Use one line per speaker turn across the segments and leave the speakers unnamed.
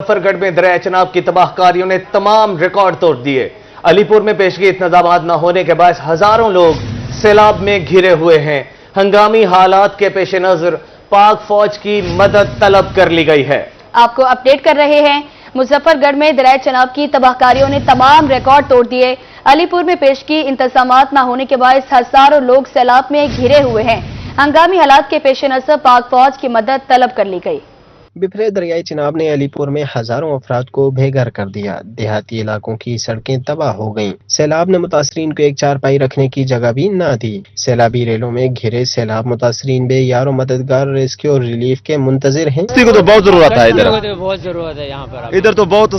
मुजफ्फरगढ़ में दरिया चनाब की तबाहकारियों ने तमाम रिकॉर्ड तोड़ दिए। अलीपुर में पेशगी इंतजामात न होने के बायस हजारों लोग सैलाब में घिरे हुए हैं। हंगामी हालात के पेश नजर पाक फौज की मदद तलब कर ली गई है।
आपको अपडेट कर रहे हैं। मुजफ्फरगढ़ में दरिया चनाब की तबाहकारियों ने तमाम रिकॉर्ड तोड़ दिए। अलीपुर में पेशगी इंतजामात न होने के बायस हजारों लोग सैलाब में घिरे हुए हैं। हंगामी हालात के पेश नजर पाक फौज की मदद तलब कर ली गई।
बिफरे दरियाई चिनाब ने अलीपुर में हजारों अफराद को बेघर कर दिया। देहाती इलाकों की सड़कें तबाह हो गईं। सैलाब ने मुतासरीन को एक चारपाई रखने की जगह भी न दी। सैलाबी रेलों में घिरे सैलाब मुतासरीन बेयारो मददगार रेस्क्यू और रिलीफ के मुंतजिर हैं।
को तो बहुत जरूरत है,
बहुत जरूरत है यहाँ पर।
इधर तो बहुत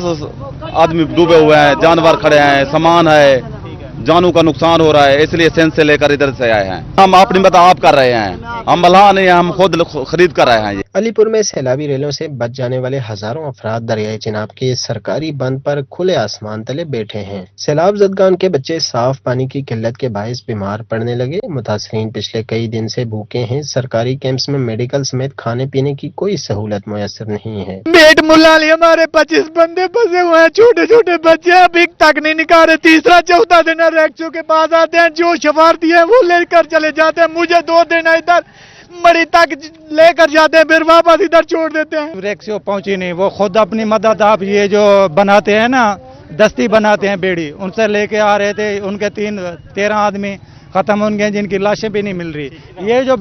आदमी डूबे हुए हैं, जानवर खड़े हैं, सामान है, जानों का नुकसान हो रहा है, इसलिए सेंस से लेकर इधर से आए हैं। हम अपनी मदद आप कर रहे हैं, हम मल्लाह नहीं, हम खुद खरीद कर रहे हैं। ये
अलीपुर में सैलाबी रेलों से बच जाने वाले हजारों अफराद दरियाई चिनाब के सरकारी बंद पर खुले आसमान तले बैठे हैं। सैलाब ज़दगान के बच्चे साफ पानी की किल्लत के बायस बीमार पड़ने लगे। मुतासरीन पिछले कई दिन से भूखे हैं। सरकारी कैंप्स में मेडिकल समेत खाने पीने की कोई सहूलत मुयसर नहीं है।
बेट मुलाली हमारे 25 बंदे फंसे हुए हैं, छोटे छोटे बच्चे अभी तक नहीं निकाले। तीसरा चौथा दिन रेक्सो के पास आते हैं, जो शफारती है वो लेकर चले जाते हैं। मुझे 2 दिन इधर मरी तक लेकर जाते हैं, फिर वापस इधर छोड़ देते हैं।
रेक्सो पहुंची नहीं, वो खुद अपनी मदद आप ये जो बनाते हैं ना, दस्ती बनाते हैं बेड़ी, उनसे लेके आ रहे थे। उनके 13 आदमी खत्म हो गए, जिनकी लाशें भी नहीं मिल रही। ये जो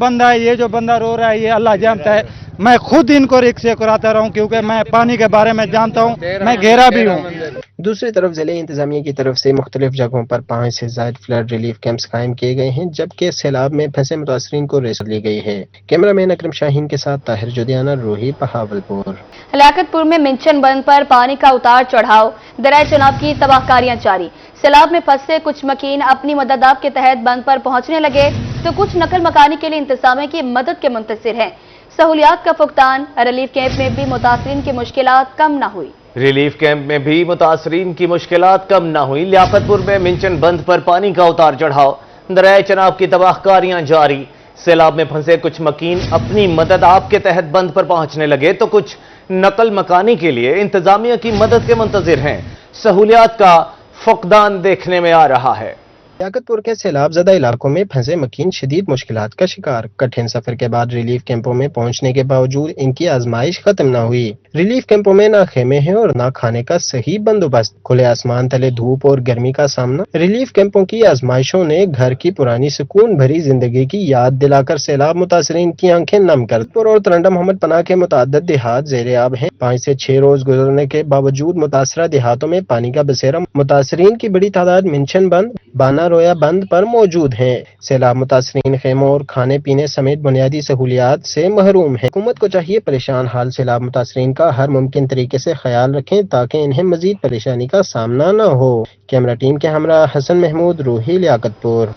बंदा रो रहा है, ये अल्लाह जानता है। मैं खुद इनको रिक्शे कराता रहा हूँ, क्योंकि मैं पानी के बारे में जानता हूँ, मैं घेरा भी हूँ।
दूसरी तरफ जिले इंतजामिया की तरफ से मुख्तलिफ जगहों पर 5 से ज्यादा फ्लड रिलीफ कैंप्स कायम किए गए हैं, जबकि सैलाब में फंसे मुतासरीन को रेस्क्यू ली गई है। कैमरामैन अकरम शाहीन के साथ ताहिर जुदियाना, रोही, बहावलपुर।
हलाकतपुर में मिंचन बंद पर पानी का उतार चढ़ाव, दरिया चनाब की तबाहकारियां जारी। सैलाब में फंसे कुछ मकीन अपनी मदद के तहत बंद पर पहुंचने लगे, तो कुछ नकल मकानी के लिए इंतजामिया की मदद के मुंतजिर हैं। सहूलियात का फुकदान। रिलीफ कैंप में भी मुतासरीन की मुश्किलात कम न हुई।
रिलीफ कैंप में भी मुतासरीन की मुश्किलात कम न हुई। लियाकतपुर में मिंचन बंद पर पानी का उतार चढ़ाव, दरिया चनाब की तबाहकारियां जारी। सैलाब में फंसे कुछ मकीन अपनी मदद आपके तहत बंद पर पहुंचने लगे, तो कुछ नकल मकानी के लिए इंतजामिया की मदद के मुंतजिर हैं। सहूलियात का फुकदान देखने में आ रहा है।
लियाकतपुर के सैलाब ज़दा इलाकों में फंसे मकीन शदीद मुश्किलात का शिकार। कठिन सफर के बाद रिलीफ कैंपों में पहुंचने के बावजूद इनकी आजमाइश खत्म न हुई। रिलीफ कैंपों में न खेमे हैं और न खाने का सही बंदोबस्त। खुले आसमान तले धूप और गर्मी का सामना। रिलीफ कैंपों की आजमाइशों ने घर की पुरानी सुकून भरी जिंदगी की याद दिलाकर सैलाब मुतासरीन की आंखें नम कर दी। और तरंडा मोहम्मद पनाह के मुताद्दद देहात ज़ेरे आब हैं। 5 से 6 रोज गुजरने के बावजूद मुतासरा देहातों में पानी का बसेरा। मुतासरीन की बड़ी तादाद मिंशन बंद, बाना रोया बंद पर मौजूद हैं। सैलाब मुतासरीन खेमों और खाने पीने समेत बुनियादी सहूलियात से महरूम है। हुकूमत को चाहिए परेशान हाल सैलाब मुतासरीन का हर मुमकिन तरीके से ख्याल रखें, ताकि इन्हें मजीद परेशानी का सामना न हो। कैमरा टीम के हमरा हसन महमूद, रोही, लियाकतपुर।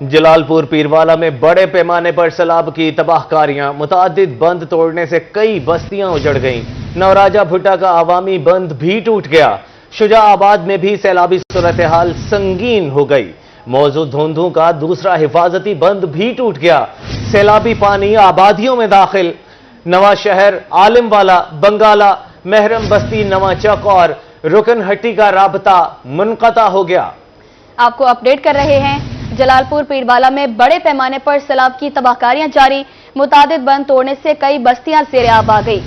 जलालपुर पीरवाला में बड़े पैमाने पर सैलाब की तबाहकारियां, मुतादिद बंद तोड़ने से कई बस्तियां उजड़ गईं। नवराजा भुट्टा का आवामी बंद भी टूट गया। शुजाआबाद में भी सैलाबी सूरत हाल संगीन हो गई। मौजूद धुंधों का दूसरा हिफाजती बंद भी टूट गया। सैलाबी पानी आबादियों में दाखिल। नवा शहर, आलिमवाला, बंगाला, महरम बस्ती, नवा चौक और रुकन हट्टी का राबता मुनक़ता हो गया।
आपको अपडेट कर रहे हैं। जलालपुर पीरवाला में बड़े पैमाने पर सैलाब की तबाहकारियां जारी। मुतादिद बंद तोड़ने से कई बस्तियां ज़ेरे आब आ गई।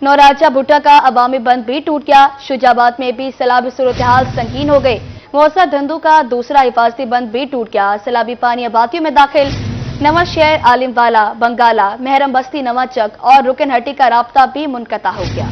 नौराजा भुट्टा का अवामी बंद भी टूट गया। शुजाबाद में भी सैलाबी सूरत हाल संगीन हो गई। मौसा धंधू का दूसरा हिफाजती बंद भी टूट गया। सैलाबी पानी आबादियों में दाखिल। नवा शहर, आलिमवाला, बंगाला, महरम बस्ती, नवा चक और रुकन हट्टी का राब्ता भी मुनक़ता हो गया।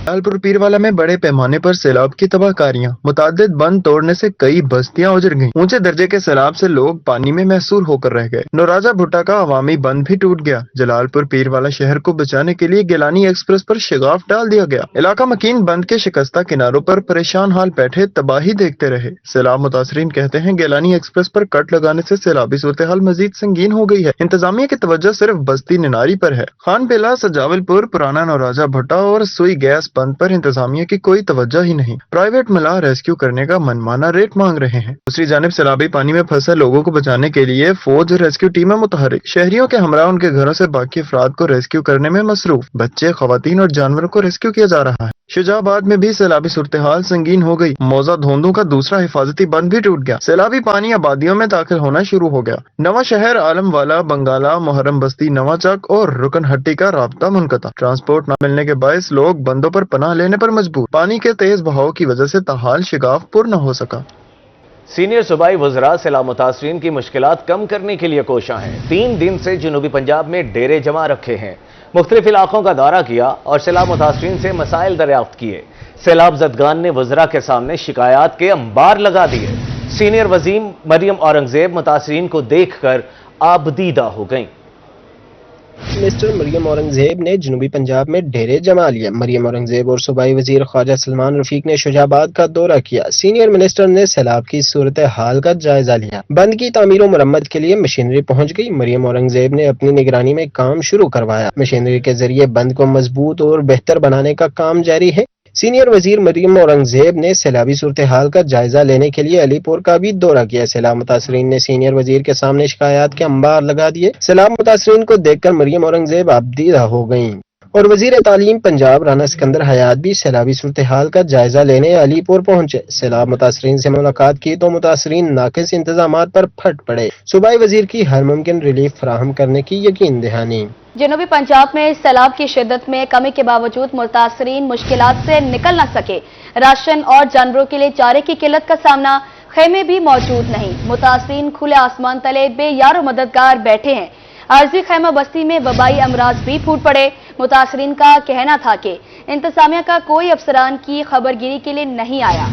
जलालपुर पीरवाला में बड़े पैमाने पर सैलाब की तबाहकारियां, मुतादिद बंद तोड़ने से कई बस्तियां उजड़ गईं। ऊंचे दर्जे के सैलाब से लोग पानी में महसूर होकर रह गए। नौराजा भुट्टा का अवामी बंद भी टूट गया। जलालपुर पीरवाला शहर को बचाने के लिए गिलानी एक्सप्रेस पर शिगाफ डाल दिया गया। इलाका मकीन बंद के शिकस्ता किनारों पर परेशान हाल बैठे तबाही देखते रहे। सैलाब मुतासरीन कहते हैं गिलानी एक्सप्रेस पर कट लगाने से सैलाबी सूरत हाल मजीद संगीन हो गई है। इंतजामिया की तवज्जो सिर्फ बस्ती निनारी पर है। खान बेला, सजावलपुर, पुराना नौराजा भुट्टा और सुई गैस बंद पर इंतजामिया की कोई तवज्जो ही नहीं। प्राइवेट मलाह रेस्क्यू करने का मनमाना रेट मांग रहे हैं। दूसरी जानिब सैलाबी पानी में फंसे लोगों को बचाने के लिए फौज और रेस्क्यू टीमें मुतहरिक। शहरियों के हमरा उनके घरों से बाकी अफराद को रेस्क्यू करने में मसरूफ। बच्चे, खवातीन और जानवरों को रेस्क्यू किया जा रहा है। शुजाबाद में भी सैलाबी सूरत हाल संगीन हो गई। मौजा धोंदों का दूसरा हिफाजती बंद भी टूट गया। सैलाबी पानी आबादियों में दाखिल होना शुरू हो गया। नवा शहर, आलमवाला, बंगाला, मुहर्रम बस्ती, नवा चक और रुकन हट्टी का राब्ता मुनक़ता। ट्रांसपोर्ट न मिलने के बायस लोग बंदों पर पनाह लेने पर मजबूर। पानी के तेज बहाव की वजह से ताहाल शिगाफ पुर न हो सका।
सीनियर सूबाई वज़रा सैलाब मुतासरीन की मुश्किलात कम करने के लिए कोशां हैं। 3 दिन से जनूबी पंजाब में डेरे जमा रखे हैं, मुख्तलिफ इलाकों का दौरा किया और सैलाब मुतासरीन से मसाइल दरियाफ्त किए। सैलाब ज़दगान ने वज़रा के सामने शिकायत के अंबार लगा दिए। सीनियर वज़ीर मरियम औरंगज़ेब मुतासरीन को देखकर आबदीदा हो गईं।
मिनिस्टर मरियम औरंगजेब ने जनूबी पंजाब में डेरे जमा लिए। मरियम औरंगजेब और सूबाई वजीर ख्वाजा सलमान रफीक ने शुजाबाद का दौरा किया। सीनियर मिनिस्टर ने सैलाब की सूरत हाल का जायजा लिया। बंद की तामीर और मरम्मत के लिए मशीनरी पहुंच गई। मरियम औरंगजेब ने अपनी निगरानी में काम शुरू करवाया। मशीनरी के जरिए बंद को मजबूत और बेहतर बनाने का काम जारी है। सीनियर वजीर मरियम औरंगजेब ने सैलाबी सूरत हाल का जायजा लेने के लिए अलीपुर का भी दौरा किया। सैलाब मुतासरीन ने सीनियर वजीर के सामने शिकायत के अंबार लगा दिए। सैलाब मुतासरीन को देखकर मरियम औरंगजेब आबदीदा हो गईं। और वजीर तालीम पंजाब राना सिकंदर हयात भी सैलाबी सूरत हाल का जायजा लेने अलीपुर पहुंचे। सैलाब मुतासरीन से मुलाकात की तो मुतासरीन नाकिस इंतजामात पर फट पड़े। सूबाई वजीर की हर मुमकिन रिलीफ फराहम करने की यकीन दहानी।
जनूबी पंजाब में सैलाब की शिद्दत में कमी के बावजूद मुतासरीन मुश्किलात से निकल न सके। राशन और जानवरों के लिए चारे की किल्लत का सामना, खेमे भी मौजूद नहीं। मुतासरीन खुले आसमान तले बेयारो मददगार बैठे हैं। आरजी खैमा बस्ती में वबाई अमराज भी फूट पड़े। मुतासरीन का कहना था कि इंतजामिया का कोई अफसरान की खबरगिरी के लिए नहीं आया।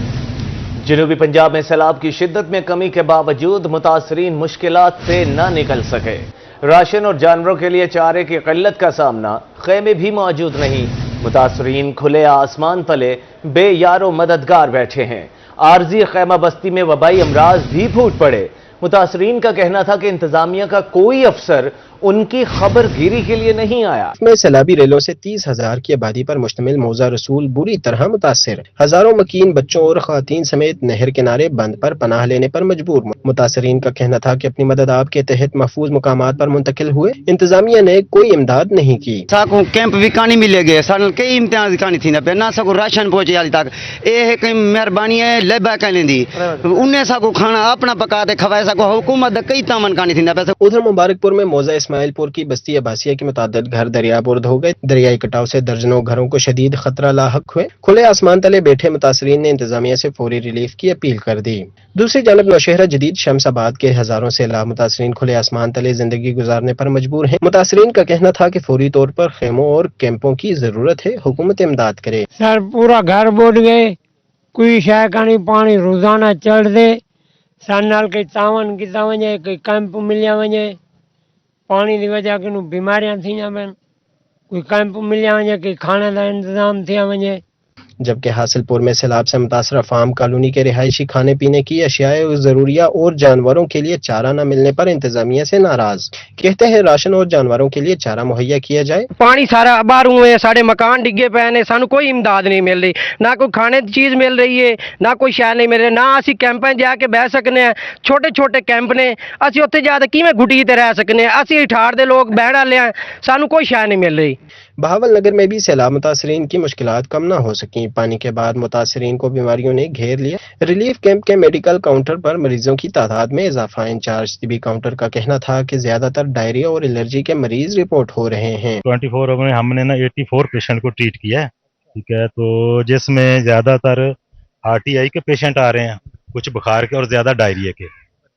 जनूबी पंजाब में सैलाब की शिद्दत में कमी के बावजूद मुतासरीन मुश्किलात से न निकल सके। राशन और जानवरों के लिए चारे की किल्लत का सामना, खेमे भी मौजूद नहीं। मुतासरीन खुले आसमान तले बेयारो मददगार बैठे हैं। आरजी खैमा बस्ती में वबाई अमराज भी फूट पड़े। मुतासरीन का कहना था कि इंतजामिया का कोई अफसर उनकी खबरगिरी के लिए नहीं आया।
में सैलाबी रेलों से 30,000 की आबादी पर मुश्तमिल मौजा रसूल बुरी तरह मुतासर। हजारों मकीन बच्चों और खातीन समेत नहर किनारे बंद पर पनाह लेने पर मजबूर। मुतासरीन का कहना था कि अपनी मदद आप के तहत महफूज मुकामात पर मुंतकिल हुए। इंतजामिया ने कोई इमदाद नहीं की।
साको कैंप भी कानी मिले गए, साल कई इम्तिहान कानी थी ना पे ना सको राशन पहुंचे हाली तक। ये कई मेहरबानी है लेबा कहने दी उन्हें साको खाना अपना पका दे खवाए सको हुकूमत कई तामन कानी थी ना पे।
उधर मुबारकपुर में मौजा इस्माइलपुर की बस्ती अब्बासिया के मुतादिद घर दरियाबुर्द हो गए। दरियाई कटाव से दर्जनों घरों को शदीद खतरा लाहक हुए। खुले आसमान तले बैठे मुतासरीन ने इंतजामिया से फौरी रिलीफ की अपील कर दी। दूसरी जानब नौशहरा जदीद शमसाबाद के हजारों सैलाब मुतासरीन खुले आसमान तले जिंदगी गुजारने पर मजबूर हैं। मुतासरीन का कहना था कि फौरी तौर पर खेमों और कैंपों की जरूरत है, हुकूमत इमदाद करे।
सर पूरा घर बोट गए, कोई शय का पानी रोजाना चढ़ दे। सन नाल कई तावन किता वञे, कई कैंप मिलिया वञे, पानी की वजह के बीमारियां थी पन। कोई कैंप मिलिया वञे, कई खाने का इंतजाम थिया वञे।
जबकि हासिलपुर में सैलाब से मुतासरा फार्म कॉलोनी के रिहायशी खाने पीने की अशियाए जरूरिया और जानवरों के लिए चारा न मिलने पर इंतजामिया से नाराज। कहते हैं राशन और जानवरों के लिए चारा मुहैया किया जाए।
पानी सारा बाहर हुए, साढ़े मकान डिगे पे ने, सानू कोई इमदाद नहीं मिल रही, ना कोई खाने की चीज मिल रही है, ना कोई शय नहीं मिल रही, ना असी कैंपें जाके बह सकने हैं। छोटे छोटे कैंप ने, असी उत्थे जाके किवें घुटी ते रह सकने हैं। असी अठार दे लोग बहण वाले हैं, सानू कोई शय नहीं मिल रही।
बहावल नगर में भी सैलाब मुतासरीन की मुश्किलात कम न हो सकी। पानी के बाद मुतासरीन को बीमारियों ने घेर लिया। रिलीफ कैंप के मेडिकल काउंटर पर मरीजों की तादाद में इजाफा। इंचार्ज टीबी काउंटर का कहना था कि ज्यादातर डायरिया और एलर्जी के मरीज रिपोर्ट हो रहे हैं।
24 आवर में हमने ना 84 पेशेंट को ट्रीट किया है, ठीक है, तो जिसमें ज्यादातर RTI के पेशेंट आ रहे हैं, कुछ बुखार के और ज्यादा डायरिया के,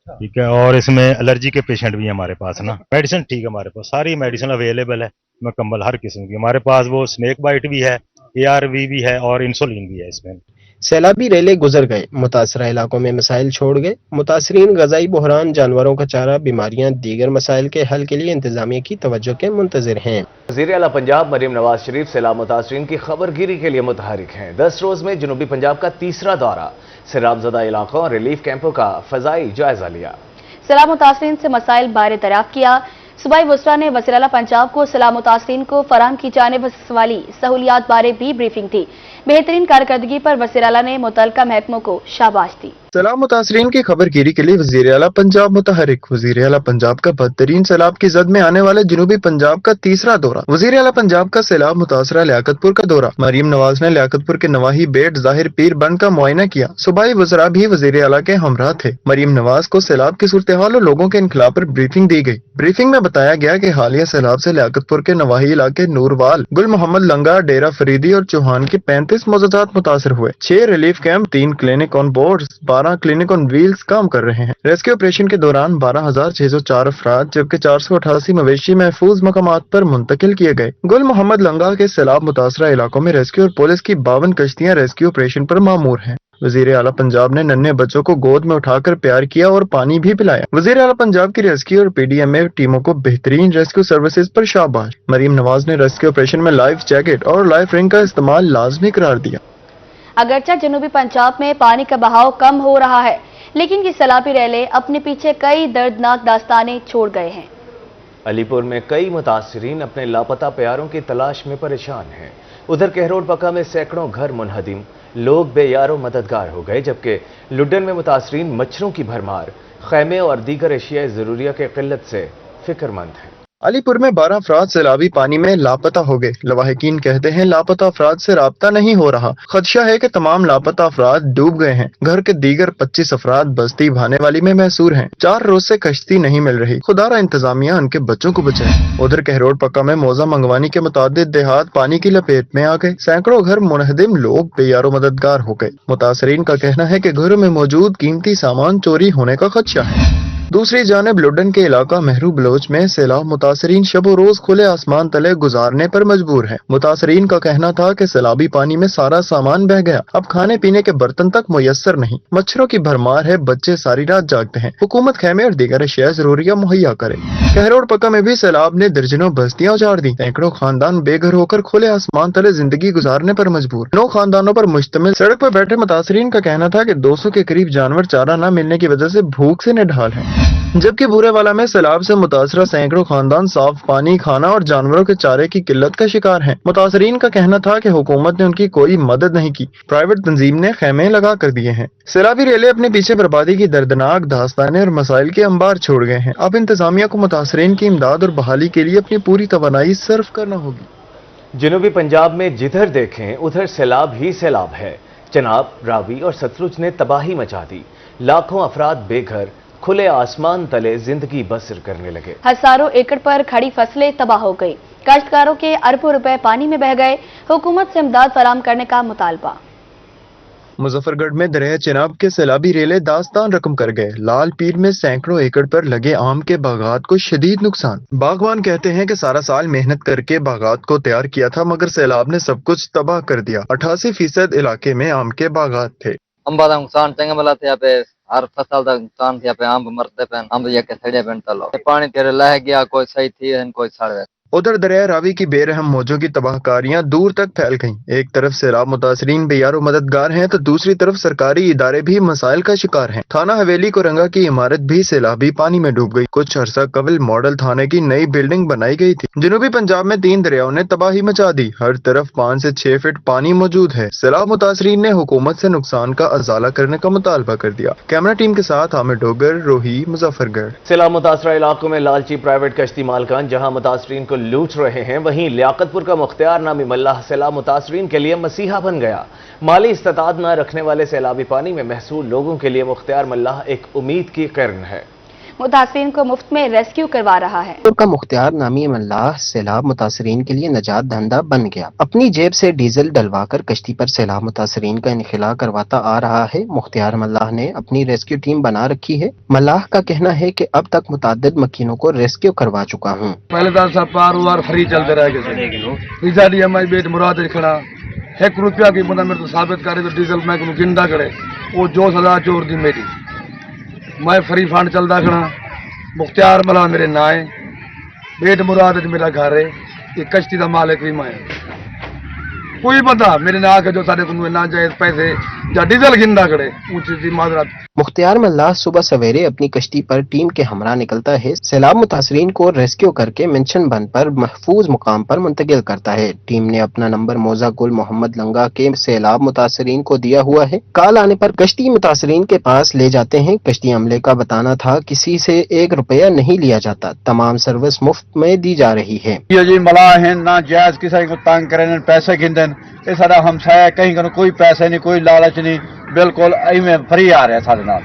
ठीक है, और इसमें एलर्जी के पेशेंट भी हमारे पास ना। मेडिसिन ठीक है, हमारे पास सारी मेडिसिन अवेलेबल है, मुकम्मल हर किस्म की हमारे पास। वो स्नेक बाइट भी है, ARV भी है और इंसुलिन भी है इसमें।
सैलाबी रेले गुजर गए, मुतासरा इलाकों में मसाइल छोड़ गए। मुतासरीन गजाई बहरान, जानवरों का चारा, बीमारियां, दीगर मसाइल के हल के लिए इंतजामिया की तवज्जो के मुंतजिर हैं।
वज़ीर आला पंजाब मरियम नवाज शरीफ सैलाब मुतासरीन की खबरगिरी के लिए मुतहरिक हैं। 10 रोज में जनूबी पंजाब का तीसरा दौरा, सैलाबज़दा इलाकों और रिलीफ कैंपों का फजाई जायजा लिया।
सैलाब मुतासरीन से मसाइल बारे दरियाफ्त किया। सूबाई वज़रा ने वज़ीर आला पंजाब को सैलाब मुतासरीन को फराहम की जाने वाली सहूलियात बारे भी ब्रीफिंग थी। बेहतरीन कारकर्दगी पर वज़ीर आला ने मुतल्लिका महकमों को शाबाश दी।
सैलाब मुतासरीन की खबरगिरी के लिए वजीर आला पंजाब मुतहरिक। वजीर आला पंजाब का बदतरीन सैलाब की जद में आने वाले जनूबी पंजाब का तीसरा दौरा। वजीर आला पंजाब का सैलाब मुतासरा लियाकतपुर का दौरा। मरीम नवाज ने लियाकतपुर के नवाही बेट जाहिर पीर बंद का मुआयना किया। सूबाई वज़रा भी वजीर आला के हमरा थे। मरीम नवाज को सैलाब की सूरत हाल और लोगों के इनखला पर ब्रीफिंग दी गई। ब्रीफिंग में बताया गया कि हालिया सैलाब से लियाकतपुर के नवाही इलाके नूरवाल, गुल मोहम्मद लंगा, डेरा फरीदी और चौहान के 35 मौजूदात मुतासर हुए। 6 relief camp, 3 clinic on board, 12 clinic on wheels काम कर रहे हैं। रेस्क्यू ऑपरेशन के दौरान 12,604 अफराद जबकि 488 मवेशी महफूज मकामात पर मुंतकिल किए गए। गुल मोहम्मद लंगा के सैलाब मुतासरा इलाकों में रेस्क्यू और पुलिस की 52 कश्तियां रेस्क्यू ऑपरेशन पर मामूर हैं। वजीर आला पंजाब ने नन्हे बच्चों को गोद में उठाकर प्यार किया और पानी भी पिलाया। वजीर आला पंजाब की रेस्क्यू और पीडीएमए टीमों को बेहतरीन रेस्क्यू सर्विसेज पर शाबाश। मरीम नवाज ने रेस्क्यू ऑपरेशन में लाइफ जैकेट और लाइफ रिंग का इस्तेमाल लाजमी करार दिया।
अगरचे जनूबी पंजाब में पानी का बहाव कम हो रहा है, लेकिन ये सैलाबी रैले अपने पीछे कई दर्दनाक दास्तानें छोड़ गए हैं।
अलीपुर में कई मुतासरीन अपने लापता प्यारों की तलाश में परेशान हैं। उधर कहरोड पक्का में सैकड़ों घर मुनहदिम, लोग बेयारो मददगार हो गए, जबकि लुड्डन में मुतासरीन मच्छरों की भरमार, खैमे और दीगर एशिया ज़रूरिया के किल्लत से फिक्रमंद हैं।
अलीपुर में 12 अफराद सैलाबी पानी में लापता हो गए। लवाहिकीन कहते हैं लापता अफराद से राब्ता नहीं हो रहा। खदशा है कि तमाम लापता अफराद डूब गए हैं। घर के दीगर 25 अफराद बस्ती भाने वाली में महसूर हैं। 4 रोज से कश्ती नहीं मिल रही। खुदारा इंतजामिया उनके बच्चों को बचाए। उधर कहरोड पक्का में मौजा मंगवानी के मुतादिद देहात पानी की लपेट में आ गए। सैकड़ों घर मुनहदिम, लोग बेयारो मददगार हो गए। मुतासरीन का कहना है कि घरों में मौजूद कीमती सामान चोरी होने का खदशा है। दूसरी जानिब लुड्डन के इलाका मेहरू बलोच में सैलाब मुतासरीन शबो रोज खुले आसमान तले गुजारने पर मजबूर हैं। मुतासरीन का कहना था कि सैलाबी पानी में सारा सामान बह गया, अब खाने पीने के बर्तन तक मुयस्सर नहीं। मच्छरों की भरमार है, बच्चे सारी रात जागते हैं। हुकूमत खैमे और दीगर अशिया जरूरिया मुहैया करे। कहरोड पक्का में भी सैलाब ने दर्जनों बस्तियां उजाड़ दी। सैकड़ों खानदान बेघर होकर खुले आसमान तले जिंदगी गुजारने पर मजबूर। 9 खानदानों पर मुश्तमिल सड़क पर बैठे मुतासरीन का कहना था कि 200 के करीब जानवर चारा न मिलने की वजह से भूख से निढाल है। जबकि बूरेवाला में सैलाब से मुतासरा सैकड़ों खानदान साफ पानी, खाना और जानवरों के चारे की किल्लत का शिकार हैं। मुतासरीन का कहना था कि हुकूमत ने उनकी कोई मदद नहीं की। प्राइवेट तंजीम ने खैमे लगा कर दिए हैं। सैलाबी रेले अपने पीछे बर्बादी की दर्दनाक दास्तानें और मसाइल के अंबार छोड़ गए हैं। अब इंतजामिया को मुतासरीन की इमदाद और बहाली के लिए अपनी पूरी तवानाई सर्फ करना होगी।
जनूबी पंजाब में जिधर देखें उधर सैलाब ही सैलाब है। चनाब, रावी और सतलुज ने तबाही मचा दी। लाखों अफराद बेघर, खुले आसमान तले जिंदगी बसर करने लगे।
हजारों एकड़ पर खड़ी फसलें तबाह हो गई। काश्तकारों के अरबों रुपए पानी में बह गए। हुकूमत से इमदाद फराहम करने का मुतालबा।
मुजफ्फरगढ़ में दरिया चिनाब के सैलाबी रेले दास्तान रकम कर गए। लाल पीर में सैकड़ों एकड़ पर लगे आम के बागात को शदीद नुकसान। बागवान कहते हैं कि सारा साल मेहनत करके बागात को तैयार किया था, मगर सैलाब ने सब कुछ तबाह कर दिया। 88% इलाके में आम के बागात थे।
अंबा का नुकसान चंगा मला थे पे, हर फसल का नुकसान थे पे, आम मरते पे, आम के सड़े पे तलो पानी तेरे लह गया, कोई सही थी कोई सड़ गया।
उधर दरिया रावी की बेरहम मौजों की तबाहकारियां दूर तक फैल गईं। एक तरफ सैलाब मुतासरीन बेयारो मददगार हैं तो दूसरी तरफ सरकारी इदारे भी मसाइल का शिकार हैं। थाना हवेली कोरंगा की इमारत भी सैलाबी पानी में डूब गई। कुछ अरसा कबल मॉडल थाने की नई बिल्डिंग बनाई गई थी। जनूबी पंजाब में 3 दरियाओं ने तबाही मचा दी। हर तरफ 5 से 6 फीट पानी मौजूद है। सैलाब मुतासरीन ने हुकूमत से नुकसान का अजाला करने का मुतालबा कर दिया। कैमरा टीम के साथ आमिर डोगर, रोही, मुजफ्फरगढ़।
सैलाब मुतासरा इलाकों में लालची प्राइवेट कश्ती मालकान जहां मुतासरीन को लूट रहे हैं, वहीं लियाकतपुर का मुख्तियार नामी मल्लाह सैलाब मुतासरीन के लिए मसीहा बन गया। माली इस्तात न रखने वाले सैलाबी पानी में महसूर लोगों के लिए मुख्तियार मल्लाह एक उम्मीद की किरण है।
मुतासरीन को मुफ्त में रेस्क्यू करवा रहा है।
का मुख्तियार नामी मल्लाह सैलाब मुतासरीन के लिए नजात धंधा बन गया। अपनी जेब से डीजल डलवाकर कश्ती पर सैलाब मुतासरीन का इनखिला करवाता आ रहा है। मुख्तियार मल्लाह ने अपनी रेस्क्यू टीम बना रखी है। मल्लाह का कहना है कि अब तक मुताद्दिद मकीनों को रेस्क्यू करवा चुका हूँ।
पहले तो पार वार फ्री चलते रहे बेट मुराद खड़ा 1 रुपया की बंदा मेरे तो साबित करे तो डीजल मैं जिंदा करे वो जो सजा चोर दी मेरी मैं फ्री फंड चलता खड़ा। मुख्तियार मल्लाह मेरे ना है। बेट मुराद मेरा घर है। ये कश्ती का मालिक भी मैं। कोई बंदा मेरे ना आके जो सारे को नाजायज पैसे या डीजल गिंदा करे ऊंची सी माजरत।
मुख्तियार मल्लाह सुबह सवेरे अपनी कश्ती पर टीम के हमरा निकलता है। सैलाब मुतासरीन को रेस्क्यू करके मेंशन बंद पर महफूज मुकाम पर मुंतकिल करता है। टीम ने अपना नंबर मौजा गुल मोहम्मद लंगा के सैलाब मुतासरीन को दिया हुआ है। कॉल आने पर कश्ती मुतासरीन के पास ले जाते हैं। कश्ती अमले का बताना था किसी से 1 रुपया नहीं लिया जाता, तमाम सर्विस मुफ्त में दी जा रही है।
ये जी मलाह हैं ना जायज किसी को तंग करें पैसे गिनदन, ये सारा हमसाया कहीं का कोई पैसे नहीं कोई लालच नहीं, बिल्कुल इवें फ्री आ रहा है सारे नाल।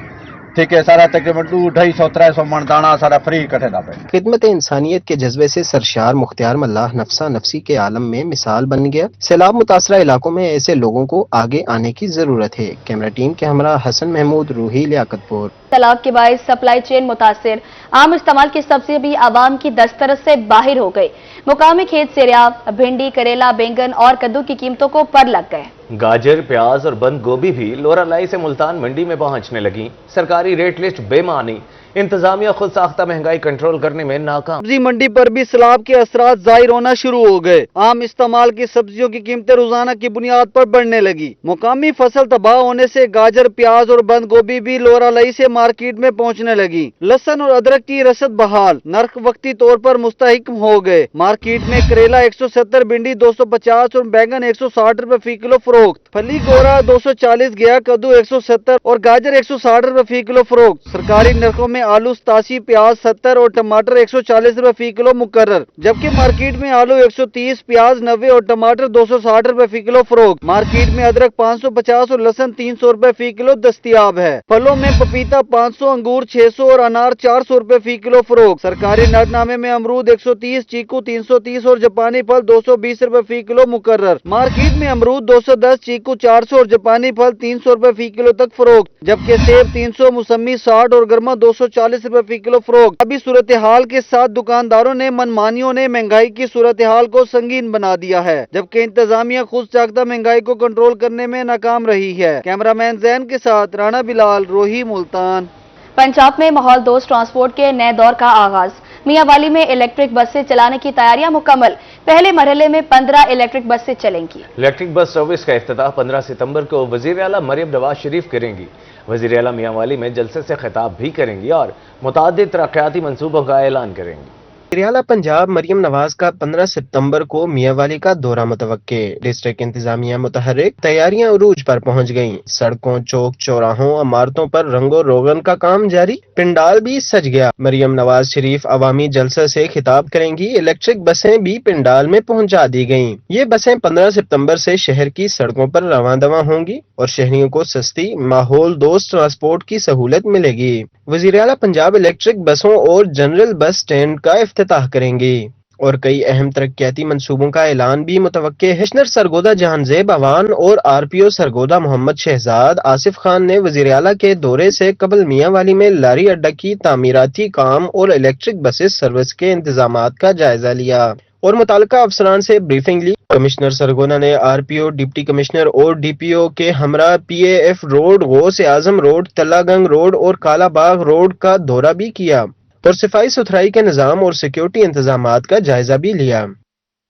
ठीक है, सारा तकरीबन 200-250-300 मन दाना सारा फ्री इकट्ठे ना पे।
खिदमत इंसानियत के जज्बे से सरशार मुख्तियार मल्लाह नफसा नफसी के आलम में मिसाल बन गया। सैलाब मुतासरा इलाकों में ऐसे लोगों को आगे आने की जरूरत है। कैमरा टीम के हमरा हसन महमूद, रूही, लियाकतपुर।
सैलाब के बायस सप्लाई चेन मुतासिर, आम इस्तेमाल की सब्जी भी आवाम की दस्तरस से बाहर हो गई। मुकामी खेत सेरियाब, भिंडी, करेला, बैंगन और कद्दू की कीमतों को पर लग गए।
गाजर, प्याज और बंद गोभी भी लोरालाई से मुल्तान मंडी में पहुंचने लगी। सरकारी रेट लिस्ट बेमानी, इंतजामिया खुद साख्ता महंगाई कंट्रोल करने में नाकाम।
सब्जी मंडी पर भी सैलाब के असरात जाहिर होना शुरू हो गए। आम इस्तेमाल की सब्जियों की कीमतें रोजाना की बुनियाद पर बढ़ने लगी। मुकामी फसल तबाह होने से गाजर, प्याज और बंद गोभी भी लोरालाई से मार्केट में पहुंचने लगी। लहसुन और अदरक की रसद बहाल, नर्ख वक्ती तौर पर मुस्तहिकम हो गए। मार्केट में करेला 170, भिंडी 250 और बैंगन 160 रुपए फी किलो फरोख्त। फली गोरा 240 गया, कद्दू 170 और गाजर 160 रुपए फी किलो फरोख्त। सरकारी नरखों में आलू 87, प्याज 70 और टमाटर 140 रुपए फी किलो मुकर्रर, जबकि मार्केट में आलू 130, प्याज 90 और टमाटर 260 रुपए फी किलो फरोख्त। मार्केट में अदरक 550 और लहसुन 300 रुपए फी किलो दस्तयाब है। फलों में पपीता 500, अंगूर 600 और अनार 400 रुपए फी किलो फरोख्त। सरकारी नरनामे में अमरूद 130, चीकू 330 और जापानी फल 220 रुपए फी किलो मुकर्रर। मार्केट में अमरूद 210, चीकू 400 और जापानी फल 300 रुपए फी किलो तक फरोख्त, जबकि सेब 300, मौसमी 60 और गर्मा 240 रुपए फी किलो फरोख्त। अभी सूरत हाल के साथ दुकानदारों ने मनमानियों ने महंगाई की सूरत हाल को संगीन बना दिया है, जबकि इंतजामिया खुद चाकता महंगाई को कंट्रोल करने में नाकाम रही है। कैमरामैन जैन के साथ राणा बिलाल, रोही, मुल्तान।
पंजाब में माहौल दोस्त ट्रांसपोर्ट के नए दौर का आगाज। मियांवाली में इलेक्ट्रिक बसें चलाने की तैयारियां मुकम्मल। पहले मरहले में 15 इलेक्ट्रिक बसें चलेंगी।
इलेक्ट्रिक बस सर्विस का इफ्तिताह 15 सितंबर को वजीर आला मरियम नवाज शरीफ करेंगी। वजीर आला मियांवाली में जलसे से खिताब भी करेंगी और मुतादिद तरक्याती मंसूबों का ऐलान करेंगी।
वज़ीर आला पंजाब मरियम नवाज का 15 सितंबर को मियांवाली का दौरा मुतवक्के। डिस्ट्रिक्ट इंतजामिया मुतहर्रिक, तैयारियां उरूज पर पहुंच गईं। सड़कों, चौक चौराहों, इमारतों पर रंगो रोगन का काम जारी। पिंडाल भी सज गया। मरियम नवाज शरीफ अवामी जलसा से खिताब करेंगी। इलेक्ट्रिक बसें भी पिंडाल में पहुंचा दी गईं। ये बसें 15 सितंबर से शहर की सड़कों पर रवां दवां होंगी और शहरियों को सस्ती, माहौल दोस्त ट्रांसपोर्ट की सहूलत मिलेगी। वज़ीर आला पंजाब इलेक्ट्रिक बसों और जनरल बस स्टैंड का इफ्तिताह करेंगी और कई अहम तरक्याती मंसूबों का ऐलान भी मुतवक्के है। कमिश्नर सरगोदा जहांजेब अवान और RPO सरगोदा मोहम्मद शहजाद आसिफ खान ने वज़ीर आला के दौरे से कबल मियांवाली में लारी अड्डा की तामीराती काम और इलेक्ट्रिक बसेस सर्विस के इंतजामात का जायजा लिया और मुताल्लिका अफसरान से ब्रीफिंग ली। कमिश्नर सरगोदा ने RPO, डिप्टी कमिश्नर और DPO के हमरा PAF रोड, गौस आजम रोड, तल्लागंग रोड और कालाबाग रोड का दौरा भी किया और सफाई सुथराई के निजाम और सिक्योरिटी इंतजामात का जायजा भी लिया।